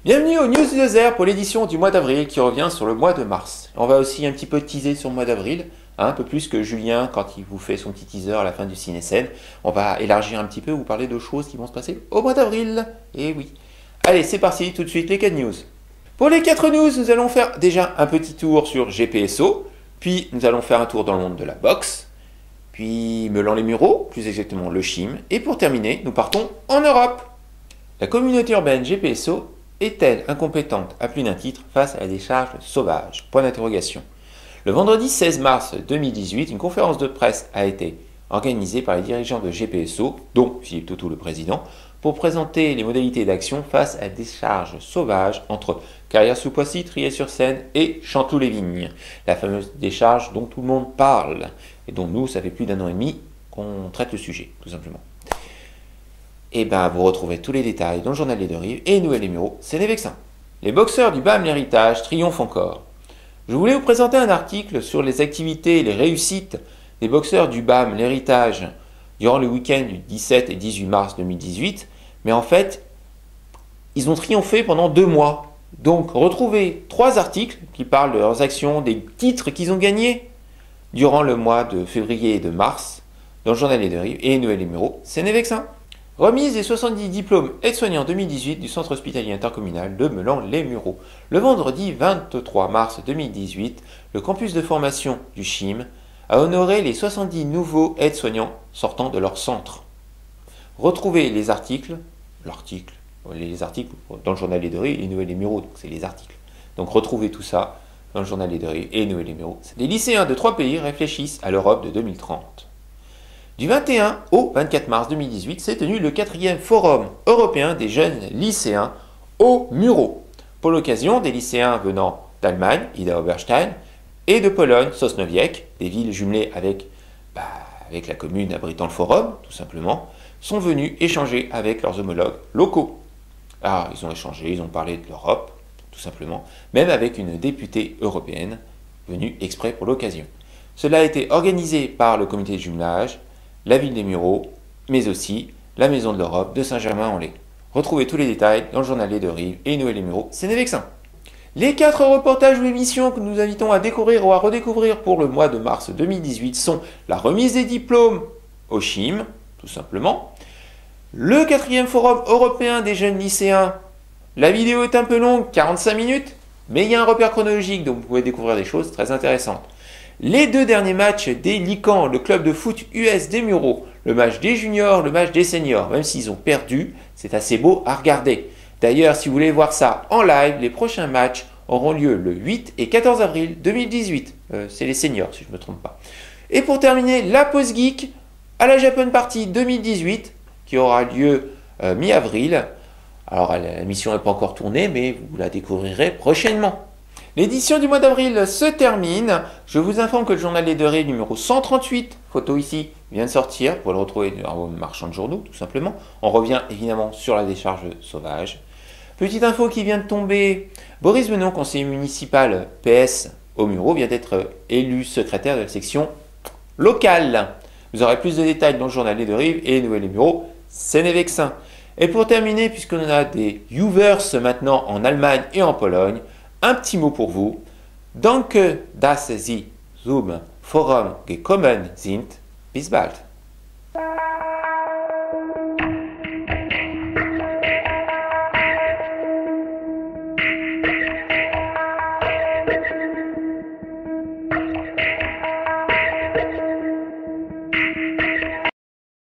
Bienvenue au Newsletter pour l'édition du mois d'avril qui revient sur le mois de mars. On va aussi un petit peu teaser sur le mois d'avril, un peu plus que Julien quand il vous fait son petit teaser à la fin du Ciné-Scène. On va élargir un petit peu, vous parler de choses qui vont se passer au mois d'avril. Et oui. Allez, c'est parti, tout de suite les 4 news. Pour les 4 news, nous allons faire déjà un petit tour sur GPSO, puis nous allons faire un tour dans le monde de la boxe, puis Meulan-les-Mureaux, plus exactement le CHIM, et pour terminer, nous partons en Europe. La communauté urbaine GPSO est-elle incompétente à plus d'un titre face à la décharge sauvage? Point d'interrogation. Le vendredi 16 mars 2018, une conférence de presse a été organisée par les dirigeants de GPSO, dont Philippe Toutou le président, pour présenter les modalités d'action face à la décharge sauvage entre Carrière-sous-Poissy, Trier-sur-Seine et Chanteloup-les-Vignes. La fameuse décharge dont tout le monde parle et dont nous, ça fait plus d'1 an et demi qu'on traite le sujet, tout simplement. Et bien, vous retrouvez tous les détails dans le journal des deux rives et Noël-les-Mureaux, c'est les Vexins. Les boxeurs du BAM L'Héritage triomphent encore. Je voulais vous présenter un article sur les activités et les réussites des boxeurs du BAM L'Héritage durant le week-end du 17 et 18 mars 2018, mais en fait, ils ont triomphé pendant 2 mois. Donc, retrouvez 3 articles qui parlent de leurs actions, des titres qu'ils ont gagnés durant le mois de février et de mars dans le journal des deux rives et Noël-les-Mureaux, c'est les Vexins. Remise des 70 diplômes aides-soignants 2018 du centre hospitalier intercommunal de Meulan-les-Mureaux. Le vendredi 23 mars 2018, le campus de formation du CHIM a honoré les 70 nouveaux aides-soignants sortant de leur centre. Retrouvez les articles dans le journal des deux rives et Noël-les-Mureaux, donc c'est les articles. Donc retrouvez tout ça dans le journal des deux rives et Noël-les-Mureaux. Les lycéens de 3 pays réfléchissent à l'Europe de 2030. Du 21 au 24 mars 2018 s'est tenu le 4e Forum européen des jeunes lycéens aux Mureaux. Pour l'occasion, des lycéens venant d'Allemagne, Ida Oberstein, et de Pologne, Sosnowiec, des villes jumelées avec la commune abritant le forum, tout simplement, sont venus échanger avec leurs homologues locaux. Alors, ils ont échangé, ils ont parlé de l'Europe, tout simplement, même avec une députée européenne venue exprès pour l'occasion. Cela a été organisé par le comité de jumelage, la ville des Mureaux, mais aussi la Maison de l'Europe de Saint-Germain-en-Laye. Retrouvez tous les détails dans le journal des deux rives et Noël-les-Mureaux, c'est les Vexins. Les 4 reportages ou émissions que nous invitons à découvrir ou à redécouvrir pour le mois de mars 2018 sont la remise des diplômes au CHIM, tout simplement, le 4e Forum européen des jeunes lycéens. La vidéo est un peu longue, 45 minutes, mais il y a un repère chronologique, donc vous pouvez découvrir des choses très intéressantes. Les 2 derniers matchs des Lycans, le club de foot US des Mureaux, le match des juniors, le match des seniors, même s'ils ont perdu, c'est assez beau à regarder. D'ailleurs, si vous voulez voir ça en live, les prochains matchs auront lieu le 8 et 14 avril 2018. C'est les seniors, si je ne me trompe pas. Et pour terminer, la pause geek à la Japan Party 2018, qui aura lieu mi-avril. Alors, la mission n'est pas encore tournée, mais vous la découvrirez prochainement. L'édition du mois d'avril se termine. Je vous informe que le journal des deux rives numéro 138, photo ici, vient de sortir. Vous pouvez le retrouver dans le marchand de journaux, tout simplement. On revient évidemment sur la décharge sauvage. Petite info qui vient de tomber. Boris Benon, conseiller municipal PS aux Mureaux, vient d'être élu secrétaire de la section locale. Vous aurez plus de détails dans le journal des deux rives et Noël-les-Mureaux, c'est les Vexins. Et pour terminer, puisqu'on a des viewers maintenant en Allemagne et en Pologne, un petit mot pour vous. Danke, dass Sie zum Forum gekommen sind. Bis bald.